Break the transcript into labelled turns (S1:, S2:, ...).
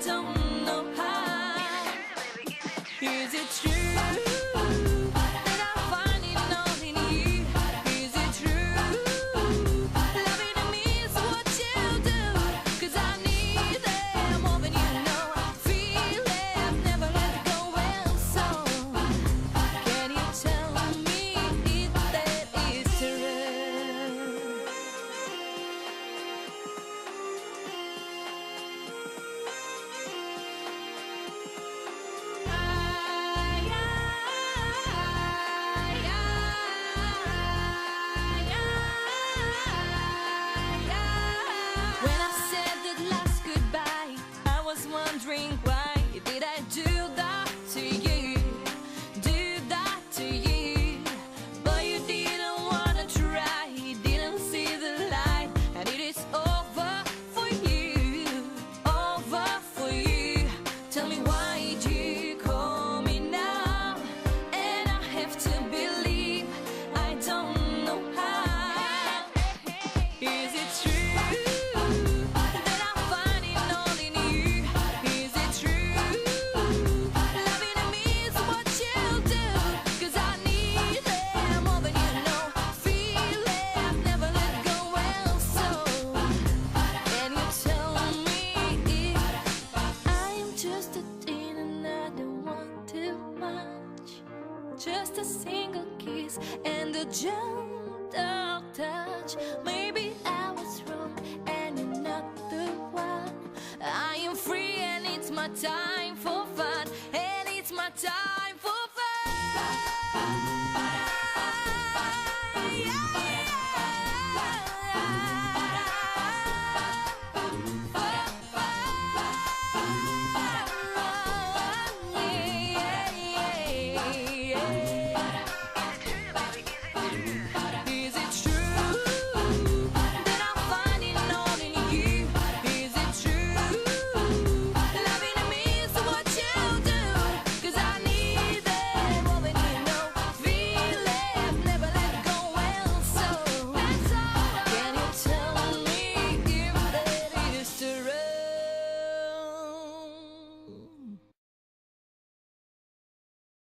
S1: don't know how. Is it true that I find it all in you? Is it true loving me is what you do? 'Cause I need it more than you know. I feel it, I've never let it go well. So can you tell me if that is true? When I said that last goodbye, I was wondering why did I do that to you? Do that to you? But you didn't wanna try, you didn't see the light, and it is over for you, over for you. Tell me why you call me now, and I have to believe I don't know how. Is it true that I find it all in you? Is it true loving me is what you do? 'Cause I need it more than you know. Feel it, I've never let it go well. So can you tell me if I am just a teen and I don't want too much? Just a single kiss and a gentle touch. Maybe I was wrong and you're not the one. I am free and it's my time for fun, and it's my time.